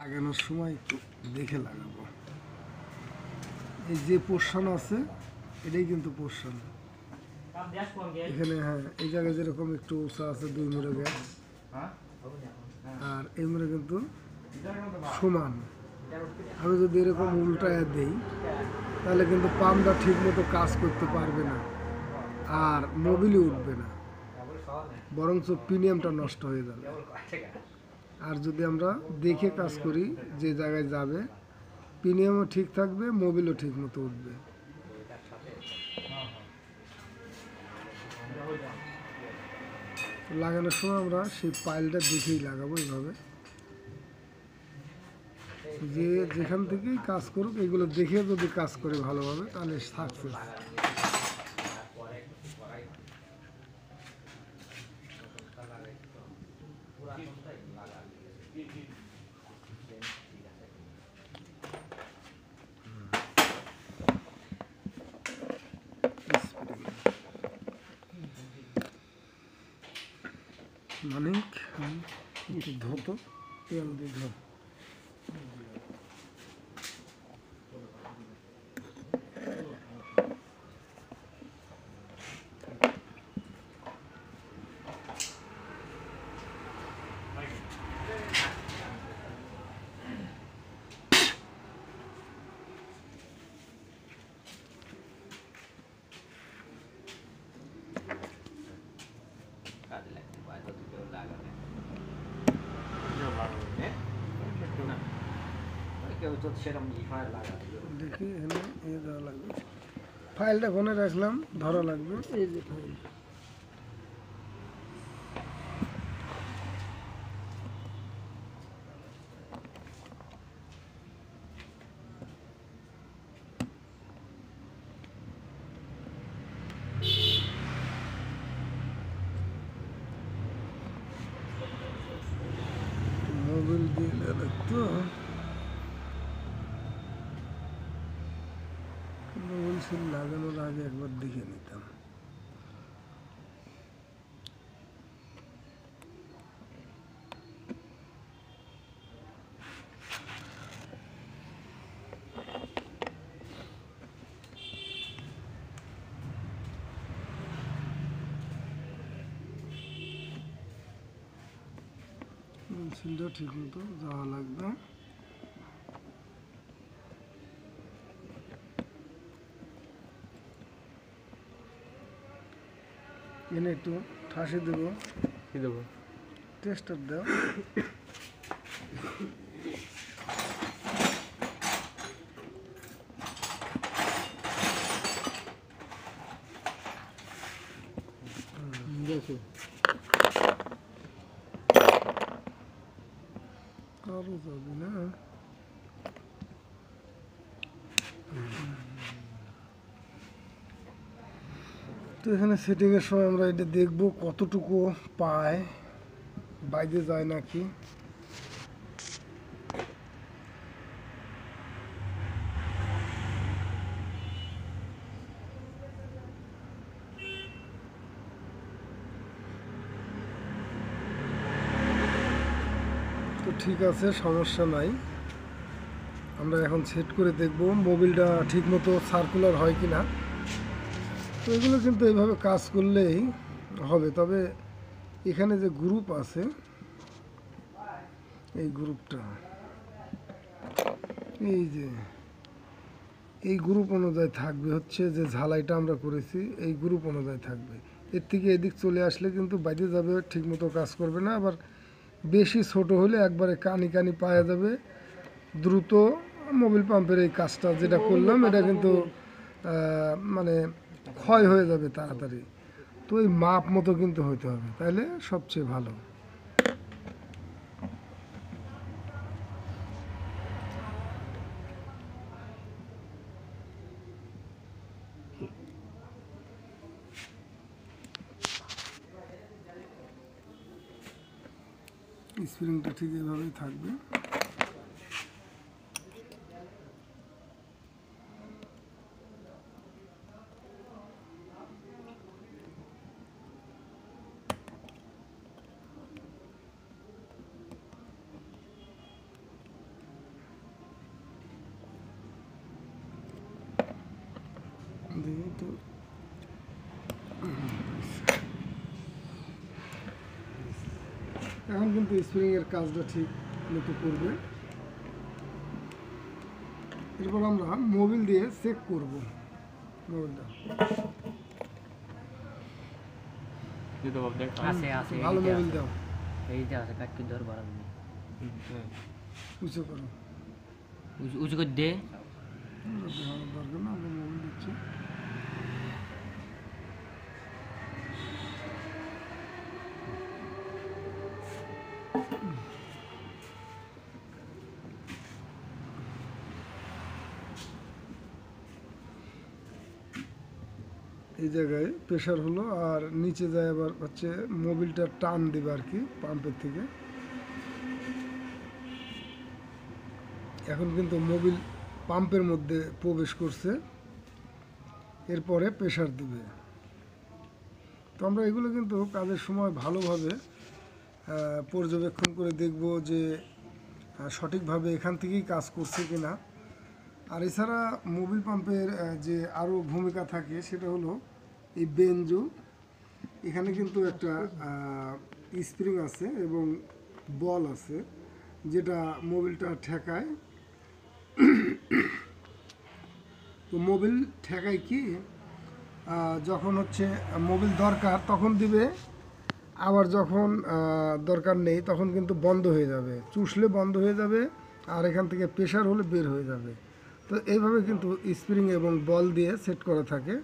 লাগানোর সময় একটু দেখে লাগাবো। এই যে পোর্শন আছে এটাই কিন্তু পোর্শন এখানে। হ্যাঁ, এই জায়গায় যেরকম একটু উঁচা আছে 2 মুড়ে গ্যাস, আর এই মুড়ে কিন্তু সমান। আমি যদি এরকম উল্টায় দেই তাহলে কিন্তু পাম্পটা ঠিক মতো কাজ করতে পারবে না, আর মোবিলই উঠবে না, বরঞ্চ প্রিমিয়ামটা নষ্ট হয়ে যাবে। আর যদি আমরা দেখে কাজ করি যে জায়গায় যাবে, প্রিমিয়ামও ঠিক থাকবে, মোবিলও ঠিক মতো উঠবে। লাগানোর সময় আমরা সেই পাইলটা দেখেই লাগাবো। এইভাবে যে যেখান থেকেই কাজ করুক এগুলো দেখে যদি কাজ করে ভালোভাবে তাহলে সাকসেস। মানিক একটু ধত তেল দিয়ে ধর। দেখি এখানে এ দেওয়া লাগবে, ফাইলটা কোনে রাখলাম, ধরা লাগবে। এই যে ফাইল, মোবিল দিলে দেখতো, মোবিল সিল লাগানোর আগে একবার দেখে নিতাম। সিলটা ঠিক মতো যাওয়া লাগবে। এনে একটু ঠাসে দেবো। কি দেবো? টেস্টার দাও। দেখো আরো যাবে না। তো এখানে সেটিংয়ের সময় আমরা এটা দেখবো কতটুকু পায়, বাইরে যায় নাকি। তো ঠিক আছে, সমস্যা নাই। আমরা এখন সেট করে দেখব মোবিলটা ঠিকমতো সার্কুলার হয় কি না। তো এগুলো কিন্তু এইভাবে কাজ করলেই হবে। তবে এখানে যে গ্রুপ আছে, এই গ্রুপটা, এই যে এই গ্রুপ অনুযায়ী থাকবে, হচ্ছে যে ঝালাইটা আমরা করেছি এই গ্রুপ অনুযায়ী থাকবে। এর থেকে এদিক চলে আসলে কিন্তু বাইরে যাবে, ঠিকমতো কাজ করবে না। আবার বেশি ছোট হলে একবারে কানি কানি পাওয়া যাবে, দ্রুত মোবিল পাম্পের এই কাজটা যেটা করলাম এটা কিন্তু মানে ক্ষয় হয়ে যাবে তাড়াতাড়ি। তো এই মাপ মতো কিন্তু হইতে হবে, তাহলে সবচেয়ে ভালো। স্প্রিংটা ঠিক এভাবেই থাকবে। এখন কিন্তু স্প্রিংয়ের কাজটা ঠিক মতো করবে। এরপর আমরা মোবিল দিয়ে চেক করব মোবিলটা। আছে আছে ভালো মোবিল দাও, এই যে আছে কাটকে ধর বাড়ান উঁচু করো। উঁচু করে দে। দরকার না, আমরা মোবিল দিচ্ছি। এই জায়গায় প্রেশার হলো, আর নিচে যায় আবার হচ্ছে মোবিলটা টান দেবে আর কি পাম্পের থেকে। এখন কিন্তু মোবিল পাম্পের মধ্যে প্রবেশ করছে, এরপরে প্রেশার দিবে। তো আমরা এগুলো কিন্তু কাজের সময় ভালোভাবে পর্যবেক্ষণ করে দেখব যে সঠিকভাবে এখান থেকেই কাজ করছে কিনা। আর এছাড়া মোবিল পাম্পের যে আরও ভূমিকা থাকে সেটা হলো এই বেঞ্জো, এখানে কিন্তু একটা স্প্রিং আছে এবং বল আছে যেটা মোবিলটা ঠেকায়। তো মোবিল ঠেকায় কি, যখন হচ্ছে মোবিল দরকার তখন দিবে, আবার যখন দরকার নেই তখন কিন্তু বন্ধ হয়ে যাবে, চুষলে বন্ধ হয়ে যাবে, আর এখান থেকে প্রেশার হলে বের হয়ে যাবে। তো এইভাবে কিন্তু স্প্রিং এবং বল দিয়ে সেট করা থাকে।